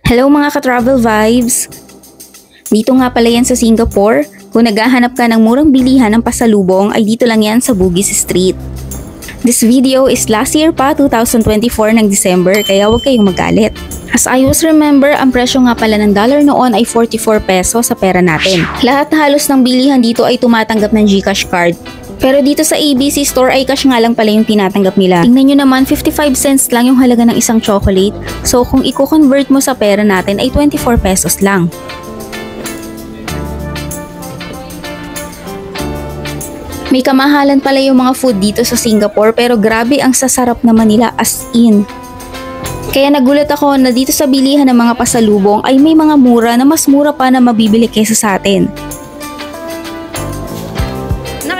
Hello mga ka-travel vibes! Dito nga pala yan sa Singapore. Kung naghahanap ka ng murang bilihan ng pasalubong ay dito lang yan sa Bugis Street. This video is last year pa, 2024 ng December, kaya huwag kayong magalit. As I always remember, ang presyo nga pala ng dollar noon ay 44 pesos sa pera natin. Lahat halos ng bilihan dito ay tumatanggap ng GCash card. Pero dito sa ABC store ay cash nga lang pala yung tinatanggap nila. Tingnan nyo naman, 55 cents lang yung halaga ng isang chocolate. So kung i-convert mo sa pera natin ay 24 pesos lang. May kamahalan pala yung mga food dito sa Singapore pero grabe ang sasarap naman nila as in. Kaya nagulat ako na dito sa bilihan ng mga pasalubong ay may mga mura na mas mura pa na mabibili kaysa sa atin.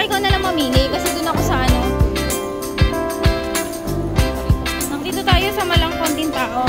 Ikaw na lang mamili kasi dun ako sa ano. Nandito tayo sa malang konting tao.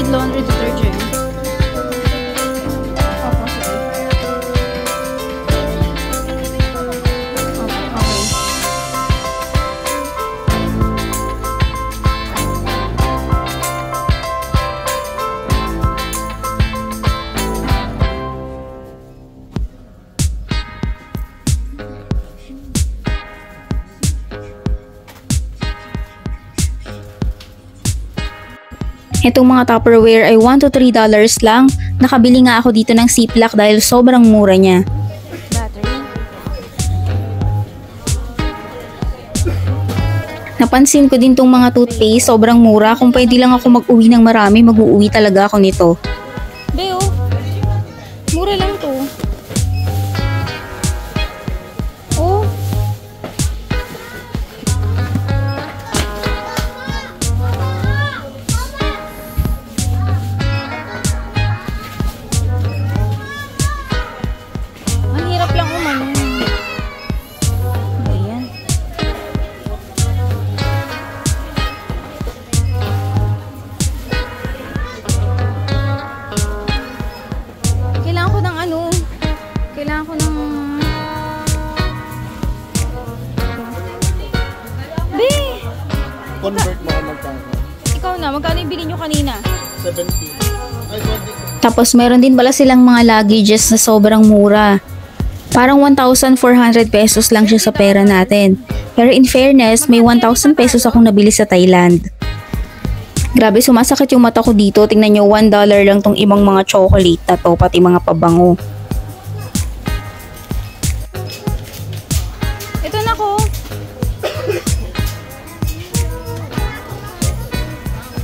Laundry detergent. Itong mga Tupperware ay $1 to $3 lang. Nakabili nga ako dito ng Ziploc dahil sobrang mura niya. Battery. Napansin ko din tong mga toothpaste, sobrang mura. Kung pwede lang ako mag-uwi ng marami, mag-uuwi talaga ako nito. Beo, mura lang to. Oh. Kailangan ko ng... Be! Convert mo magkano? Ikaw na, magkano yung bilhin nyo kanina? 70. Ay, 20. Tapos meron din pala silang mga luggages na sobrang mura. Parang 1,400 pesos lang siya sa pera natin. Pero in fairness, may 1,000 pesos akong nabili sa Thailand. Grabe, sumasakit yung mata ko dito. Tingnan nyo, $1 lang tong ibang mga chocolate na to, pati mga pabango. Ito na ko.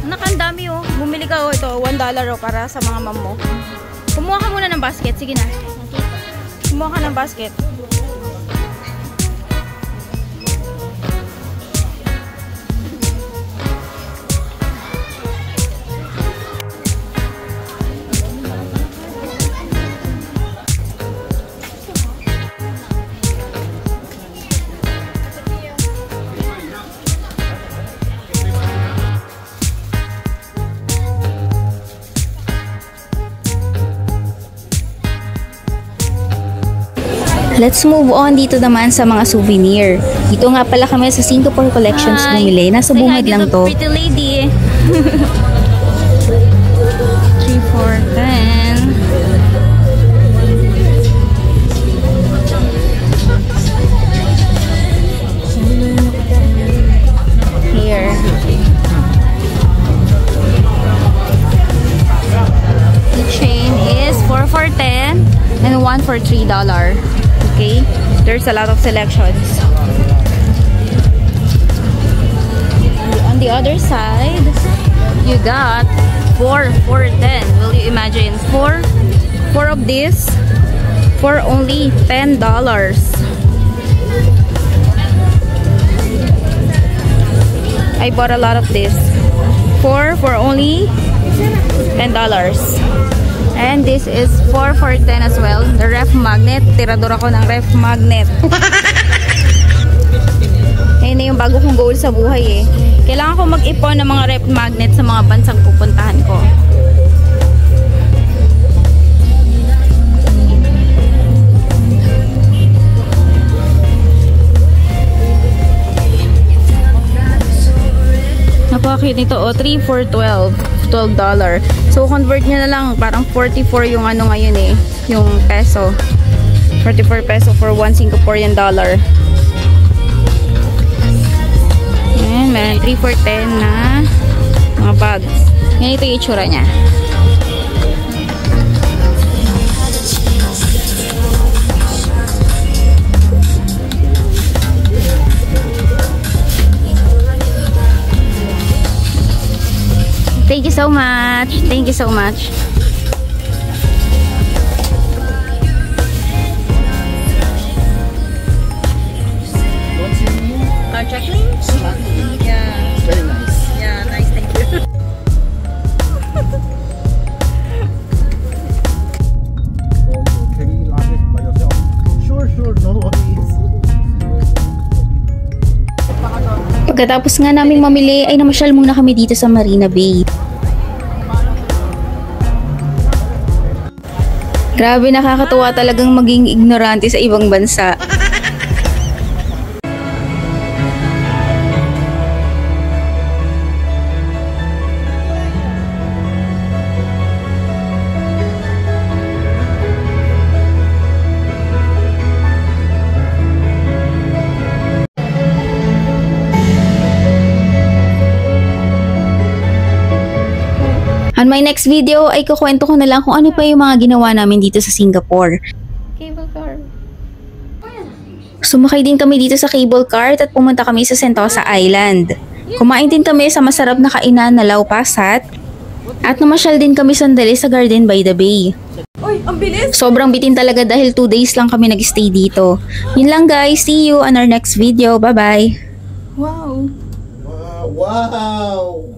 Nakandami oh. Bumili ka oh. Ito, $1 oh para sa mga mom mo. Kumuha ka muna ng basket. Sige na. Kumuha ka ng basket. Let's move on dito naman sa mga souvenir. Dito nga pala kami sa Singapore Collections bumili. Nasa bungad lang to. Pretty lady. 3, 4, 10. Here. The chain is 4 for 10 and 1 for $3. Okay, there's a lot of selections. On the other side, you got 4 10. Will you imagine? 4 of this for only $10. I bought a lot of this. 4 for only $10. And this is 4 for 10 as well. The ref magnet. Tirador ako ng ref magnet. Ayun na yung bago kong goal sa buhay eh. Kailangan ko mag-ipon ng mga ref magnet sa mga bansang pupuntahan ko. Napaka-cute nito. O, 3 for $12. So, convert nyo na lang. Parang 44 yung ano ngayon eh. Yung peso. 44 peso for 1 Singaporean dollar. Ayan, meron 3 for 10 na mga bags. Ganito yung itsura niya. Thank you so much. Thank you so much. What's your name? Jacqueline? Yeah. Very nice. Yeah, nice. Thank you. So you carry luggage by yourself? Sure, no worries. Pagkatapos nga naming mamili ay namasyal muna kami dito sa Marina Bay. Grabe, nakakatuwa talagang maging ignorante sa ibang bansa. On my next video ay kukwento ko na lang kung ano pa yung mga ginawa namin dito sa Singapore. Cable car. Sumakay din kami dito sa cable car at pumunta kami sa Sentosa Island. Kumain din kami sa masarap na kainan na Lau Pa Sat at namasyal din kami sandali sa Garden by the Bay. Uy, ang bilis! Sobrang bitin talaga dahil 2 days lang kami nag-stay dito. Yun lang guys, see you on our next video. Bye bye! Wow! Wow!